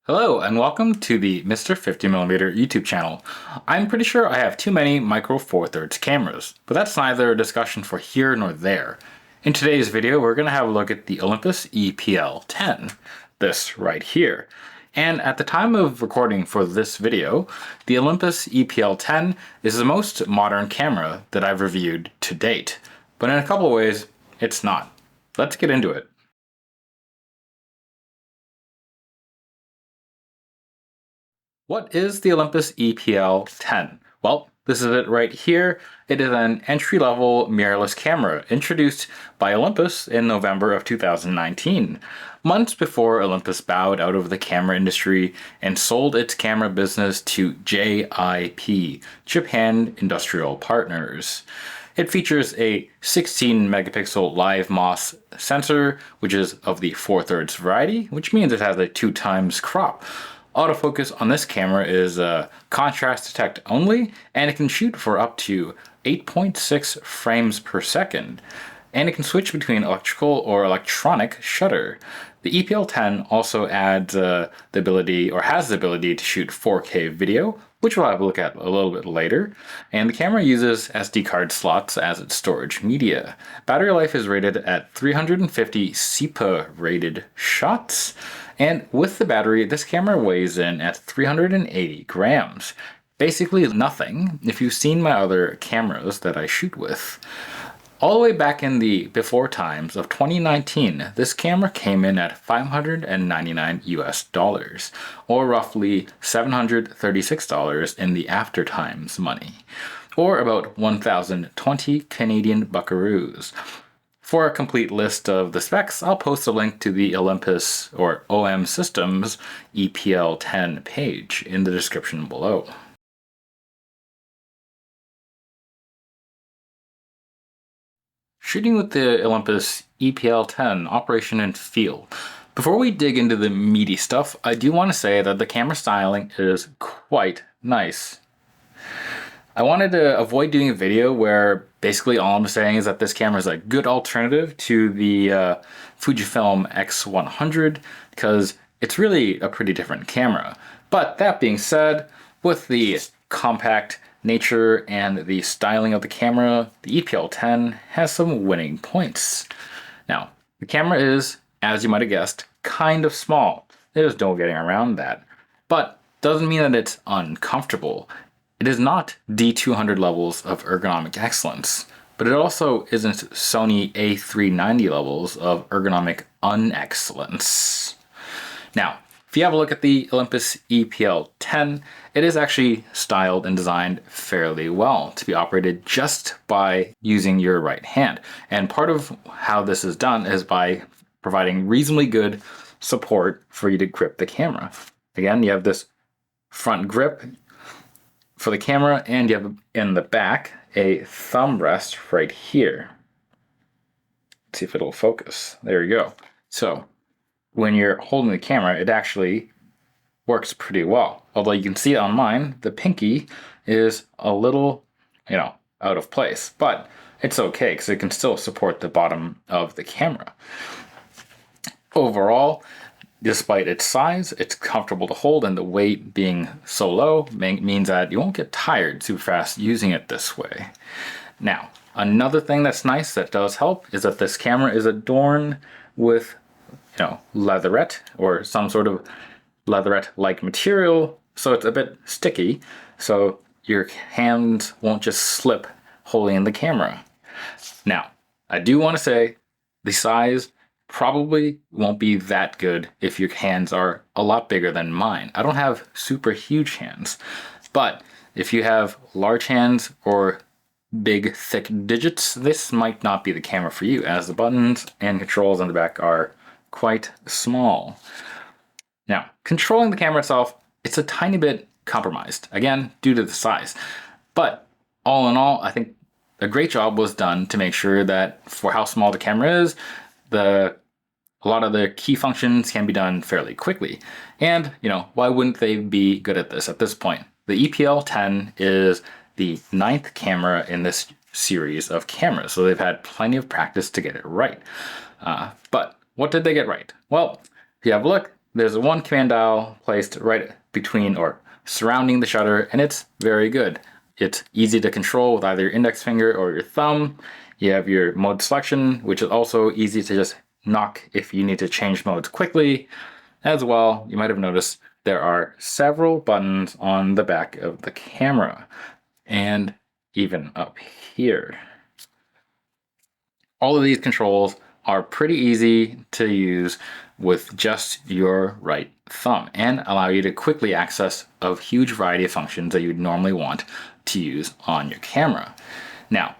Hello and welcome to the Mr. 50mm YouTube channel. I'm pretty sure I have too many micro four thirds cameras, but that's neither a discussion for here nor there. In today's video, we're going to have a look at the Olympus E-PL10, this right here. And at the time of recording for this video, the Olympus E-PL10 is the most modern camera that I've reviewed to date. But in a couple of ways, it's not. Let's get into it. What is the Olympus E-PL10? Well, this is it right here. It is an entry-level mirrorless camera introduced by Olympus in November of 2019, months before Olympus bowed out of the camera industry and sold its camera business to JIP, Japan Industrial Partners. It features a 16 megapixel live MOS sensor, which is of the 4/3 variety, which means it has a 2x crop. Autofocus on this camera is contrast detect only, and it can shoot for up to 8.6 frames per second. And it can switch between electrical or electronic shutter. The E-PL10 also adds the ability, or has the ability, to shoot 4K video, which we'll have a look at a little bit later. And the camera uses SD card slots as its storage media. Battery life is rated at 350 CIPA rated shots. And with the battery, this camera weighs in at 380 grams. Basically nothing if you've seen my other cameras that I shoot with. All the way back in the before times of 2019, this camera came in at $599 US, or roughly $736 in the after times money, or about 1,020 Canadian buckaroos. For a complete list of the specs, I'll post a link to the Olympus or OM Systems E-PL10 page in the description below. Shooting with the Olympus E-PL10 operation and feel. Before we dig into the meaty stuff, I do want to say that the camera styling is quite nice. I wanted to avoid doing a video where basically all I'm saying is that this camera is a good alternative to the Fujifilm X100 because it's really a pretty different camera. But that being said, with the compact nature and the styling of the camera, the E-PL10 has some winning points. Now, the camera is, as you might have guessed, kind of small. There's no getting around that. But doesn't mean that it's uncomfortable. It is not D200 levels of ergonomic excellence, but it also isn't Sony A390 levels of ergonomic unexcellence. Now, if you have a look at the Olympus E-PL10, it is actually styled and designed fairly well to be operated just by using your right hand. And part of how this is done is by providing reasonably good support for you to grip the camera. Again, you have this front grip for the camera, and you have in the back a thumb rest right here. Let's see if it'll focus. There you go. So when you're holding the camera, it actually works pretty well. Although you can see on mine, the pinky is a little, out of place, but it's okay because it can still support the bottom of the camera. Overall, despite its size, it's comfortable to hold, and the weight being so low means that you won't get tired super fast using it this way. Now, another thing that's nice that does help is that this camera is adorned with, leatherette or some sort of leatherette-like material, so it's a bit sticky, so your hands won't just slip holding the camera. Now, I do want to say the size probably won't be that good if your hands are a lot bigger than mine. I don't have super huge hands, but if you have large hands or big thick digits, this might not be the camera for you, as the buttons and controls on the back are quite small. Now, controlling the camera itself, it's a tiny bit compromised, again, due to the size. But all in all, I think a great job was done to make sure that for how small the camera is, a lot of the key functions can be done fairly quickly. And, why wouldn't they be good at this at this point? The E-PL10 is the 9th camera in this series of cameras, so they've had plenty of practice to get it right. But what did they get right? Well, if you have a look, there's one command dial placed right between or surrounding the shutter, and it's very good. It's easy to control with either your index finger or your thumb. You have your mode selection, which is also easy to just knock if you need to change modes quickly. As well, you might have noticed there are several buttons on the back of the camera and even up here. All of these controls are pretty easy to use with just your right thumb and allow you to quickly access a huge variety of functions that you would normally want to use on your camera. Now,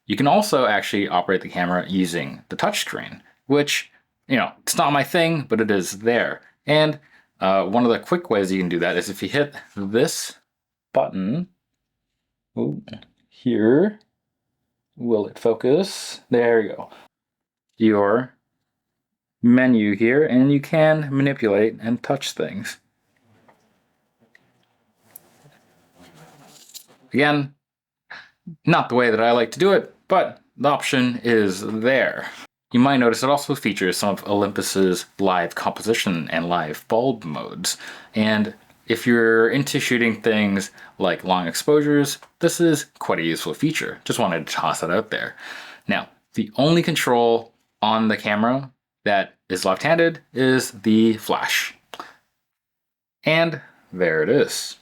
you can also actually operate the camera using the touchscreen, which, it's not my thing, but it is there. And one of the quick ways you can do that is if you hit this button here. Will it focus? There you go. Your menu here, and you can manipulate and touch things. Again, not the way that I like to do it, but the option is there. You might notice it also features some of Olympus's live composition and live bulb modes. And if you're into shooting things like long exposures, this is quite a useful feature. Just wanted to toss it out there. Now, the only control on the camera that is left-handed is the flash. And there it is.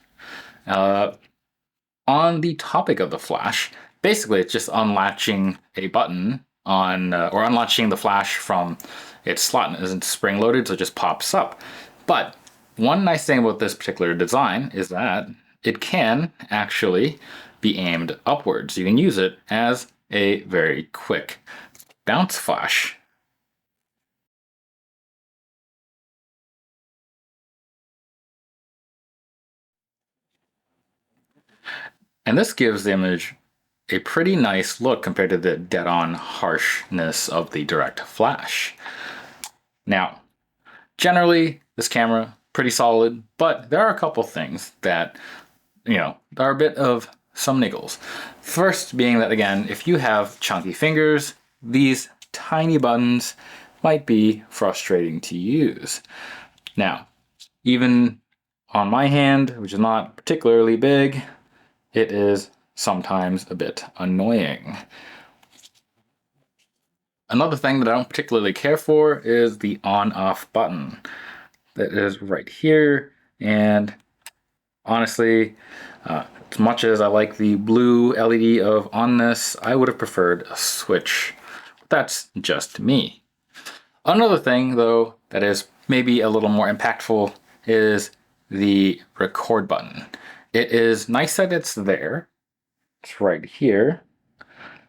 On the topic of the flash, basically it's just unlatching a button on, or unlatching the flash from its slot. It isn't spring-loaded, so it just pops up. But one nice thing about this particular design is that it can actually be aimed upwards. You can use it as a very quick bounce flash. And this gives the image a pretty nice look compared to the dead-on harshness of the direct flash. Now, generally, this camera, pretty solid, but there are a couple things that, are a bit of some niggles. First being that, again, if you have chunky fingers, these tiny buttons might be frustrating to use. Now, even on my hand, which is not particularly big, it is sometimes a bit annoying. Another thing that I don't particularly care for is the on-off button that is right here. And honestly, as much as I like the blue LED of on-ness, I would have preferred a switch. That's just me. Another thing, though, that is maybe a little more impactful is the record button. It is nice that it's there. It's right here.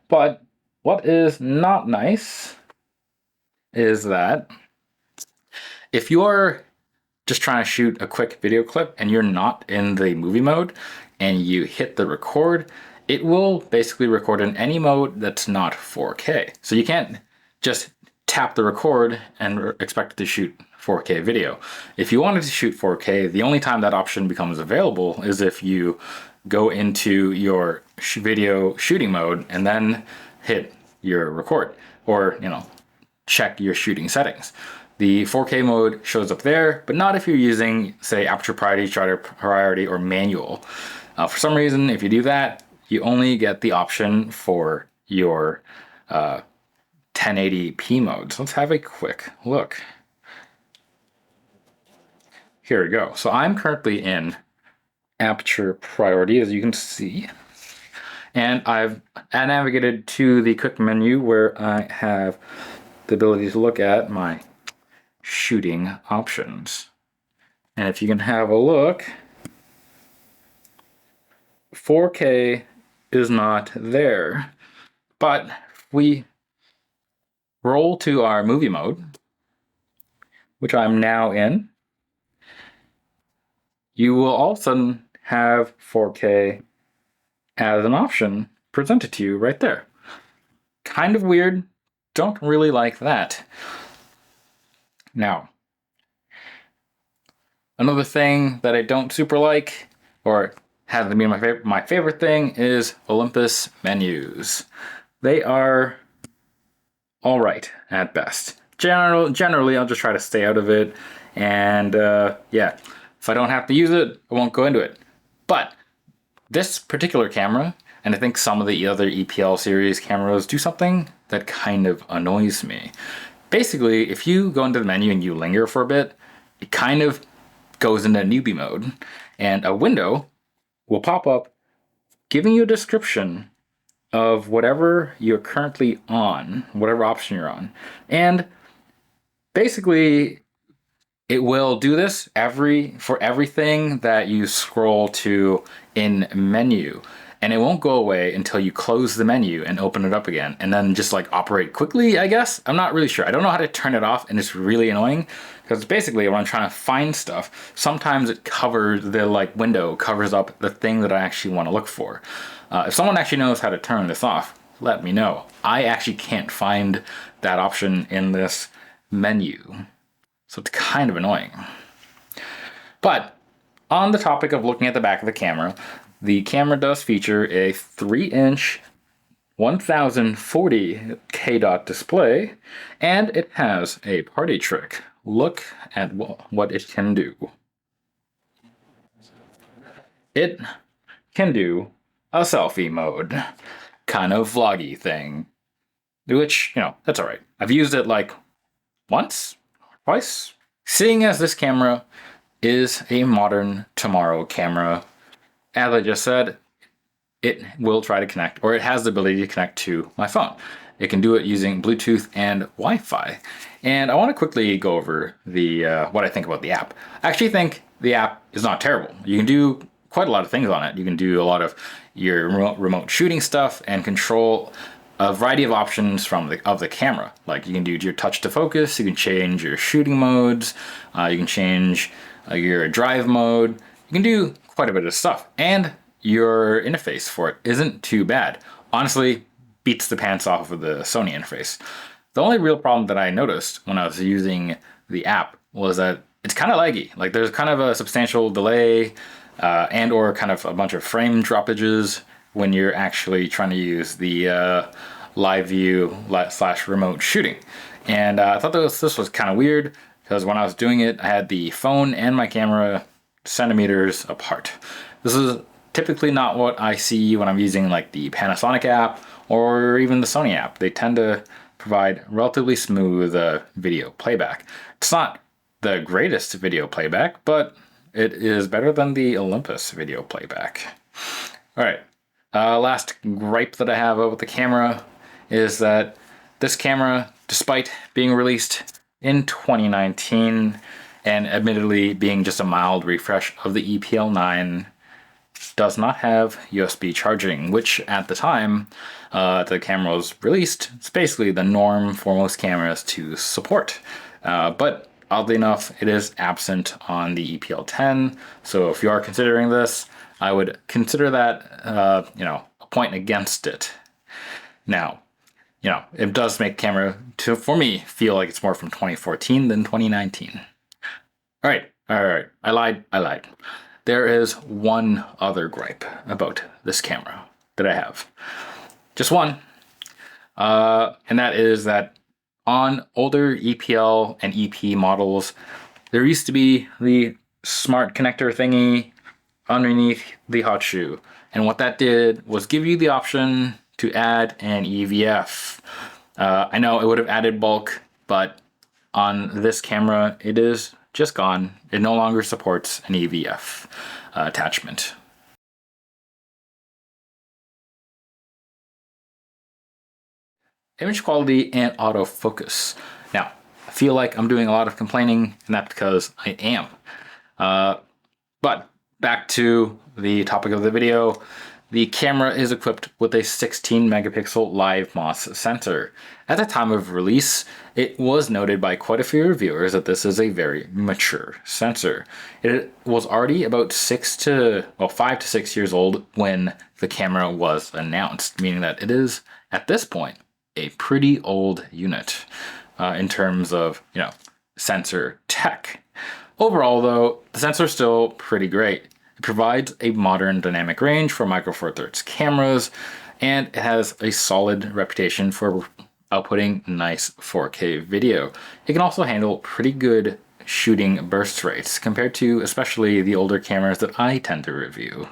But what is not nice is that if you're just trying to shoot a quick video clip and you're not in the movie mode and you hit the record, it will basically record in any mode that's not 4K. So you can't just tap the record and expect it to shoot 4K video. If you wanted to shoot 4K, the only time that option becomes available is if you go into your video shooting mode and then hit your record, or check your shooting settings. The 4K mode shows up there, but not if you're using, say, aperture priority, shutter priority, or manual. For some reason, if you do that, you only get the option for your 1080p mode. So let's have a quick look. Here we go. So I'm currently in aperture priority, as you can see. And I've navigated to the quick menu where I have the ability to look at my shooting options. And if you can have a look, 4K is not there. But if we roll to our movie mode, which I'm now in, you will all of a sudden have 4K as an option presented to you right there. Kind of weird. Don't really like that. Now, another thing that I don't super like, or has to be my favorite thing, is Olympus menus. They are all right at best. Generally, I'll just try to stay out of it. And yeah, if I don't have to use it, I won't go into it. But this particular camera, and I think some of the other EPL series cameras, do something that kind of annoys me. Basically, if you go into the menu and you linger for a bit, it kind of goes into newbie mode, and a window will pop up giving you a description of whatever you're currently on, whatever option you're on. And basically, it will do this for everything that you scroll to in menu. And it won't go away until you close the menu and open it up again, and then just like operate quickly, I guess. I'm not really sure. I don't know how to turn it off, and it's really annoying because basically when I'm trying to find stuff, sometimes it covers the window covers up the thing that I actually want to look for. If someone actually knows how to turn this off, let me know. I actually can't find that option in this menu, so it's kind of annoying. But on the topic of looking at the back of the camera does feature a 3-inch 1040 dot display, and it has a party trick. Look at what it can do. It can do a selfie mode, kind of vloggy thing, which, that's all right. I've used it like once, twice. Seeing as this camera is a modern tomorrow camera, as I just said, it will try to connect, or it has the ability to connect to my phone. It can do it using Bluetooth and Wi-Fi. And I want to quickly go over what I think about the app. I actually think the app is not terrible. You can do quite a lot of things on it. You can do a lot of your remote shooting stuff and control a variety of options of the camera. Like you can do your touch to focus, you can change your shooting modes, you can change your drive mode. You can do quite a bit of stuff, and your interface for it isn't too bad. Honestly, beats the pants off of the Sony interface. The only real problem that I noticed when I was using the app was that it's kind of laggy. Like there's kind of a substantial delay and or kind of a bunch of frame droppages when you're actually trying to use the live view / remote shooting. And I thought this was kind of weird because when I was doing it, I had the phone and my camera centimeters apart. This is typically not what I see when I'm using like the Panasonic app or even the Sony app. They tend to provide relatively smooth video playback. It's not the greatest video playback, but it is better than the Olympus video playback. All right, last gripe that I have about the camera is that this camera, despite being released in 2019 and admittedly being just a mild refresh of the E-PL10, does not have USB charging, which at the time the camera was released, it's basically the norm for most cameras to support. But oddly enough, it is absent on the E-PL10. So if you are considering this, I would consider that a point against it. Now, it does make the camera, for me, feel like it's more from 2014 than 2019. All right, I lied. There is one other gripe about this camera that I have. Just one. And that is that on older EPL and EP models, there used to be the smart connector thingy underneath the hot shoe. And what that did was give you the option to add an EVF. I know it would have added bulk, but on this camera, it is just gone. It no longer supports an EVF attachment. Image quality and autofocus. Now, I feel like I'm doing a lot of complaining, and that's because I am. But back to the topic of the video. The camera is equipped with a 16 megapixel live MOS sensor. At the time of release, it was noted by quite a few reviewers that this is a very mature sensor. It was already about 5 to 6 years old when the camera was announced, meaning that it is, at this point, a pretty old unit in terms of, sensor tech. Overall, though, the sensor is still pretty great. It provides a modern dynamic range for Micro Four Thirds cameras, and it has a solid reputation for outputting nice 4K video. It can also handle pretty good shooting burst rates compared to especially the older cameras that I tend to review.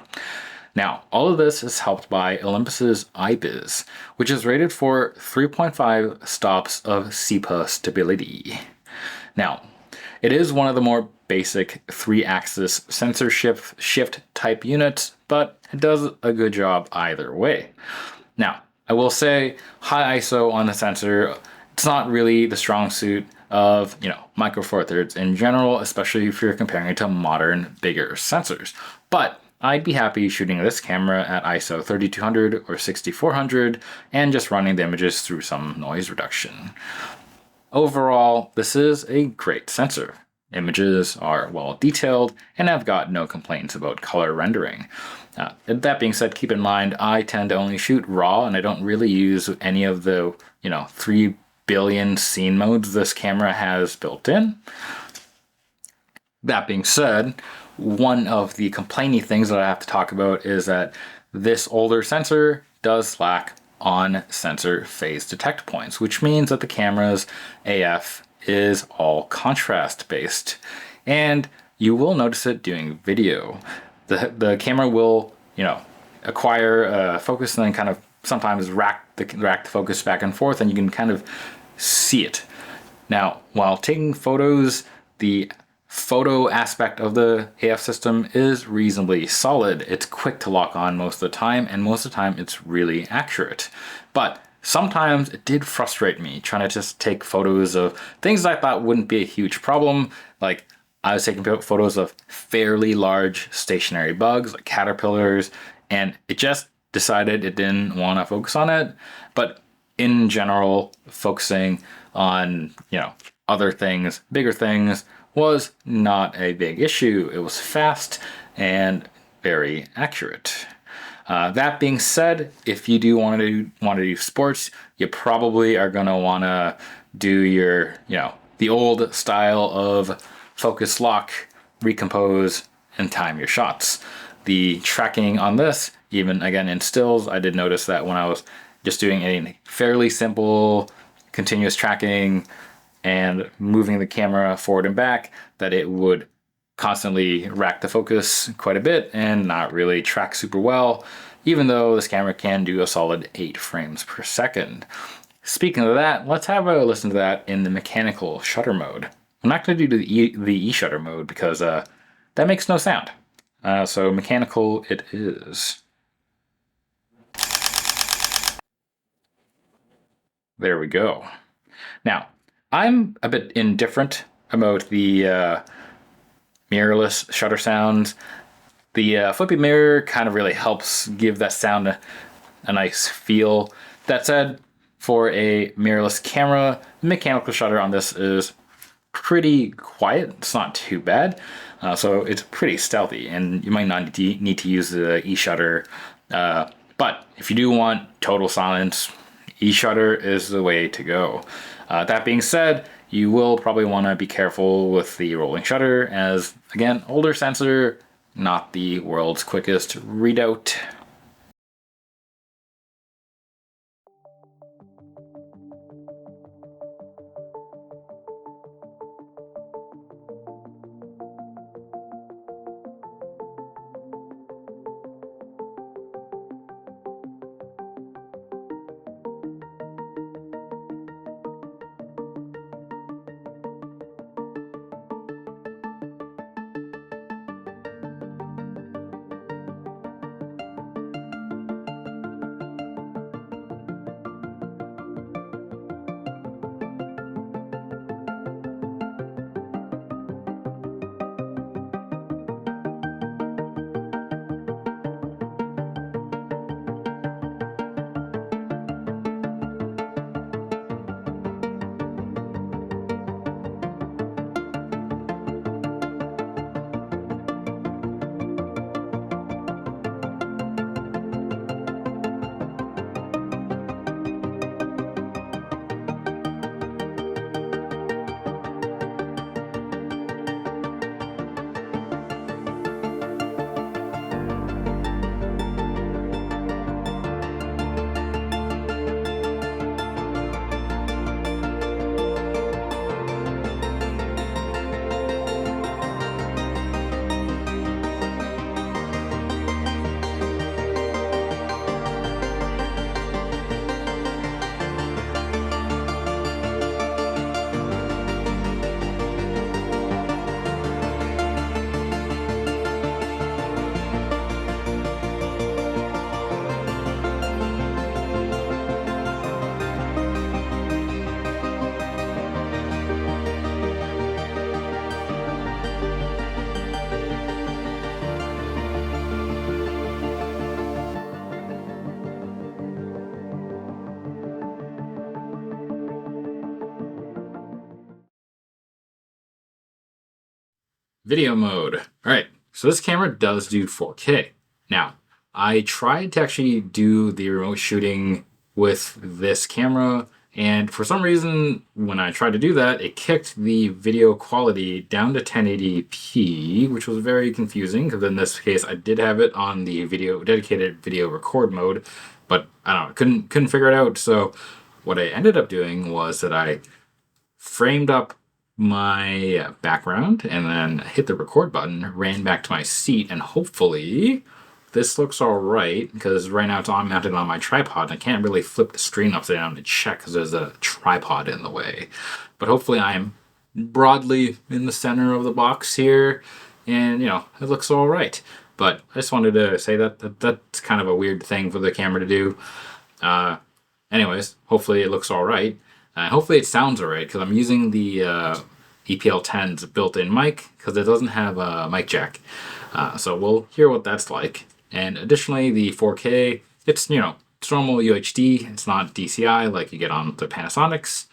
Now, all of this is helped by Olympus's IBIS, which is rated for 3.5 stops of CPA stability. Now, it is one of the more basic 3-axis sensor shift type units, but it does a good job either way. Now, I will say high ISO on the sensor, it's not really the strong suit of, Micro Four Thirds in general, especially if you're comparing it to modern, bigger sensors. But I'd be happy shooting this camera at ISO 3200 or 6400 and just running the images through some noise reduction. Overall, this is a great sensor. Images are well detailed, and I've got no complaints about color rendering. That being said, keep in mind, I tend to only shoot RAW, and I don't really use any of the, 3 billion scene modes this camera has built in. That being said, one of the complaining things that I have to talk about is that this older sensor does lack on sensor phase detect points, which means that the camera's AF is all contrast based, and you will notice it doing video. The camera will, acquire focus and then kind of sometimes rack the focus back and forth, and you can kind of see it. Now, while taking photos, the photo aspect of the AF system is reasonably solid. It's quick to lock on most of the time, and most of the time it's really accurate. But sometimes it did frustrate me trying to just take photos of things I thought wouldn't be a huge problem. Like, I was taking photos of fairly large stationary bugs like caterpillars, and it just decided it didn't want to focus on it. But in general, focusing on, other things, bigger things, was not a big issue. It was fast and very accurate. That being said, if you do want to do sports, you probably are going to want to do your, the old style of focus lock, recompose, and time your shots. The tracking on this, even again in stills, I did notice that when I was just doing a fairly simple continuous tracking and moving the camera forward and back, that it would constantly rack the focus quite a bit and not really track super well, even though this camera can do a solid 8 frames per second. Speaking of that, let's have a listen to that in the mechanical shutter mode. I'm not going to do the E-shutter mode because that makes no sound. So mechanical it is. There we go. Now, I'm a bit indifferent about the mirrorless shutter sounds. The flippy mirror kind of really helps give that sound a nice feel. That said, for a mirrorless camera, the mechanical shutter on this is pretty quiet. It's not too bad. So it's pretty stealthy, and you might not need to use the E-shutter. But if you do want total silence, E-shutter is the way to go. That being said, you will probably want to be careful with the rolling shutter, as again, older sensor, not the world's quickest readout. Video mode. All right, so this camera does do 4K. Now, I tried to actually do the remote shooting with this camera, and for some reason, when I tried to do that, it kicked the video quality down to 1080p, which was very confusing, because in this case, I did have it on the dedicated video record mode, but I don't know, couldn't figure it out. So what I ended up doing was that I framed up my background and then hit the record button, ran back to my seat, and hopefully this looks all right, because right now it's on mounted on my tripod and I can't really flip the screen upside down to check because there's a tripod in the way. But hopefully I'm broadly in the center of the box here, and you know, it looks all right. But I just wanted to say that's kind of a weird thing for the camera to do. Anyways, hopefully it looks all right. Hopefully it sounds all right, because I'm using the E-PL10's built-in mic, because it doesn't have a mic jack. So we'll hear what that's like. And additionally, the 4K, it's, you know, it's normal UHD. It's not DCI like you get on the Panasonics.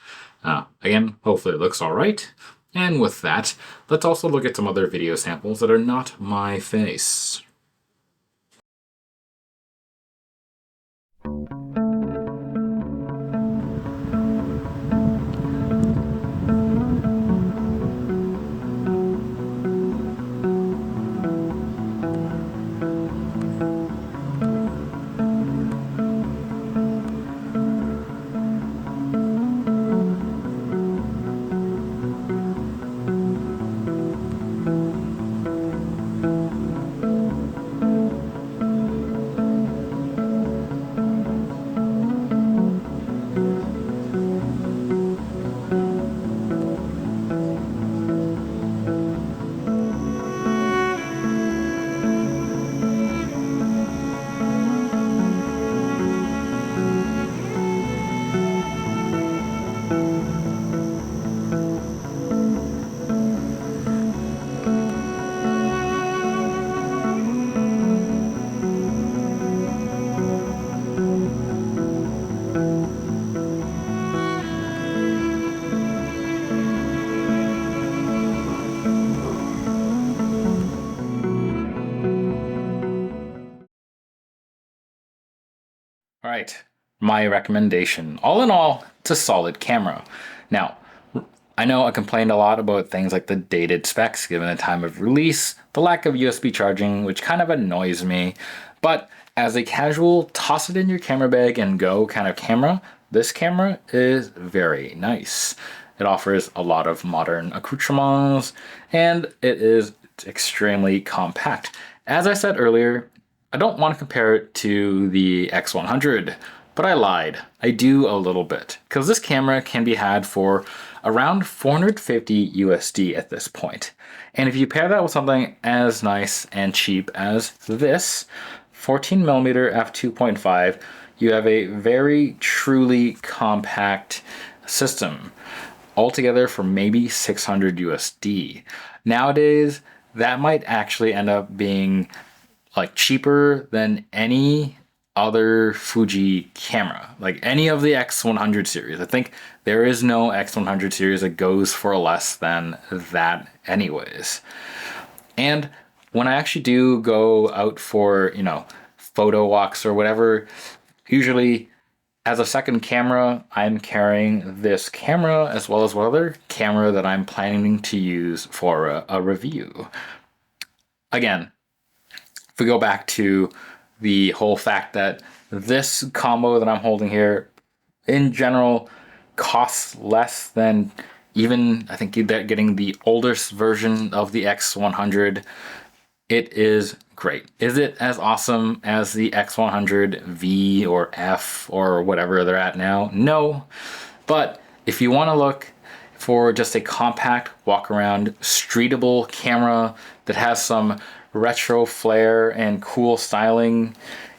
Again, hopefully it looks all right. And with that, let's also look at some other video samples that are not my face. All right, my recommendation. All in all, it's a solid camera. Now, I know I complained a lot about things like the dated specs given the time of release, the lack of USB charging, which kind of annoys me, but as a casual toss it in your camera bag and go kind of camera, this camera is very nice. It offers a lot of modern accoutrements, and it is extremely compact. As I said earlier, I don't want to compare it to the X100, but I lied. I do a little bit, because this camera can be had for around 450 USD at this point. And if you pair that with something as nice and cheap as this 14mm f2.5, you have a very truly compact system, altogether for maybe 600 USD. Nowadays, that might actually end up being like cheaper than any other Fuji camera, like any of the X100 series. I think there is no X100 series that goes for less than that anyways. And when I actually do go out for, you know, photo walks or whatever, usually as a second camera, I'm carrying this camera as well as one other camera that I'm planning to use for a review. Again, if we go back to the whole fact that this combo that I'm holding here in general costs less than even, I think, getting the oldest version of the X100, it is great. Is it as awesome as the X100v or F or whatever they're at now? No. But if you want to look for just a compact walk around streetable camera that has some retro flair and cool styling,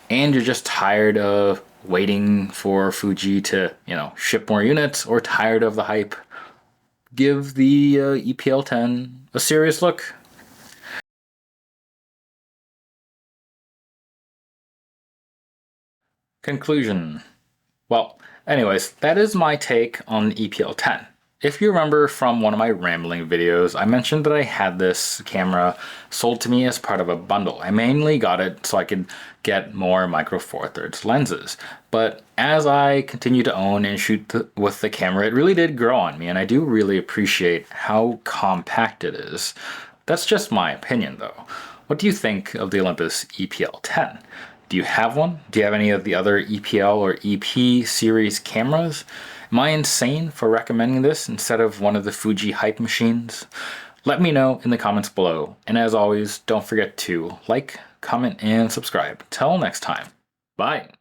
and you're just tired of waiting for Fuji to, you know, ship more units, or tired of the hype, give the E-PL10 a serious look. Conclusion. Well, anyways, that is my take on the E-PL10. If you remember from one of my rambling videos, I mentioned that I had this camera sold to me as part of a bundle. I mainly got it so I could get more micro four thirds lenses. But as I continue to own and shoot with the camera, it really did grow on me, and I do really appreciate how compact it is. That's just my opinion though. What do you think of the Olympus E-PL10? Do you have one? Do you have any of the other EPL or EP series cameras? Am I insane for recommending this instead of one of the Fuji hype machines? Let me know in the comments below. And as always, don't forget to like, comment, and subscribe. Till next time. Bye.